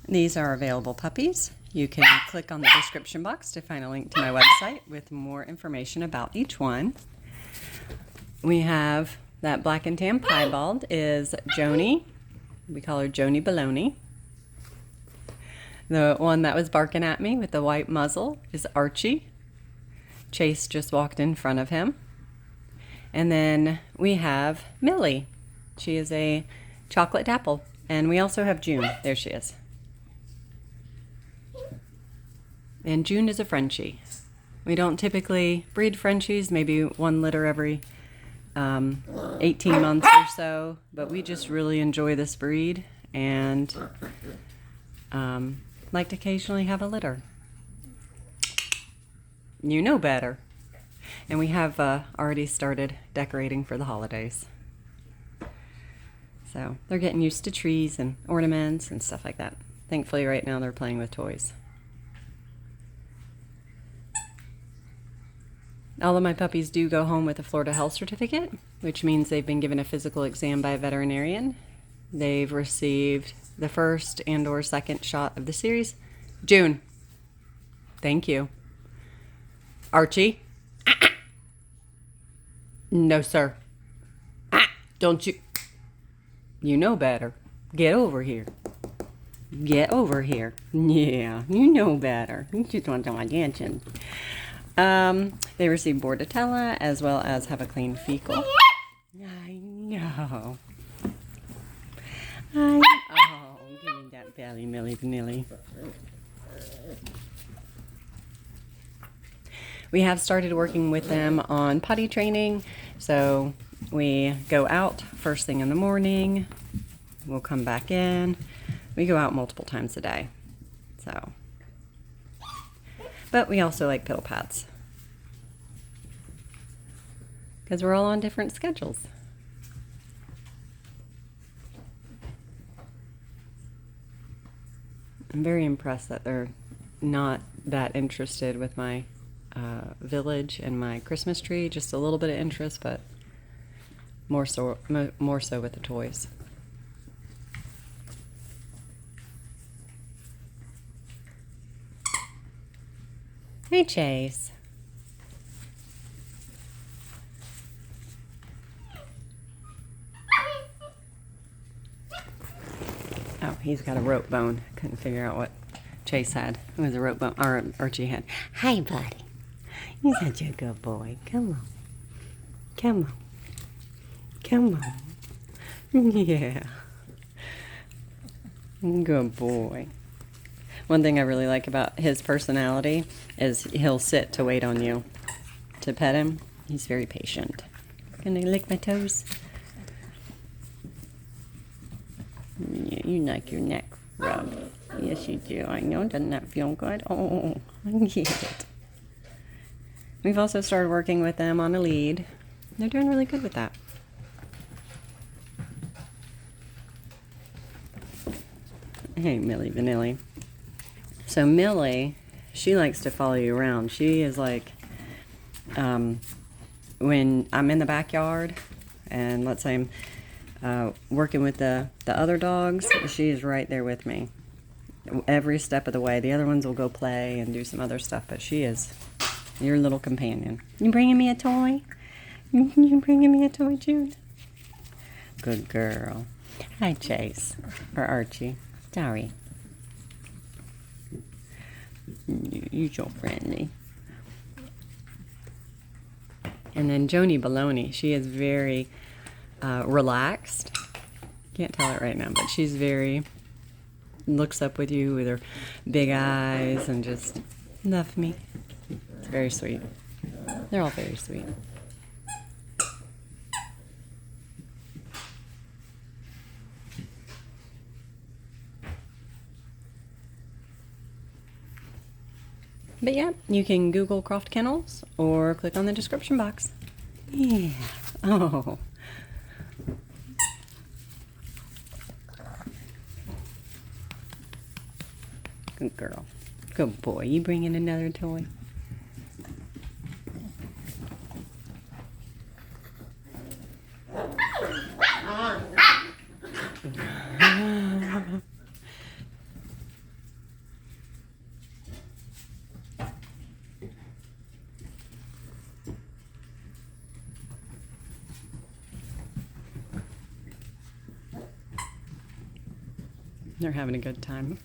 These are available puppies. You can click on the description box to find a link to my website with more information about each one. We have that black and tan piebald is Joni. We call her Joni Baloney. The one that was barking at me with the white muzzle is Archie. Chase just walked in front of him. And then we have Millie. She is a chocolate dapple. And we also have June. There she is. And June is a Frenchie. We don't typically breed Frenchies, maybe one litter every 18 months or so, but we just really enjoy this breed and like to occasionally have a litter. You know better. And we have already started decorating for the holidays. So they're getting used to trees and ornaments and stuff like that. Thankfully right now they're playing with toys. All of my puppies do go home with a Florida Health Certificate, which means they've been given a physical exam by a veterinarian. They've received the first and or second shot of the series. June. Thank you. Archie. No, sir. Don't you. You know better. Get over here. Get over here. Yeah, you know better. You just want my attention. They receive Bordetella as well as have a clean fecal. I know. Oh, give me that belly, Millie Vanilli. We have started working with them on potty training. So we go out first thing in the morning. We'll come back in. We go out multiple times a day. So. But we also like pill pads. Because we're all on different schedules. I'm very impressed that they're not that interested with my village and my Christmas tree. Just a little bit of interest, but more so with the toys. Hey, Chase. Oh, he's got a rope bone. Couldn't figure out what Chase had. It was a rope bone, or Archie had. Hi, buddy. You're such a good boy. Come on. Come on. Come on. Yeah. Good boy. One thing I really like about his personality is he'll sit to wait on you to pet him. He's very patient. Gonna lick my toes? Yeah, you like your neck rub. Yes, you do. I know. Doesn't that feel good? Oh, I get it. We've also started working with them on a lead. They're doing really good with that. Hey, Millie Vanilli. So Millie, she likes to follow you around. She is like, when I'm in the backyard and let's say I'm working with the other dogs, she is right there with me every step of the way. The other ones will go play and do some other stuff, but she is your little companion. You bringing me a toy? You bringing me a toy, June? Good girl. Hi, Chase. Or Archie. Sorry. You're so friendly. And then Joni Baloney. She is very relaxed. Can't tell it right now, but she's very, looks up with you with her big eyes and just love me. It's very sweet. They're all very sweet. But yeah, you can Google Croft Kennels or click on the description box. Yeah. Oh. Good girl. Good boy. You bring in another toy? They're having a good time.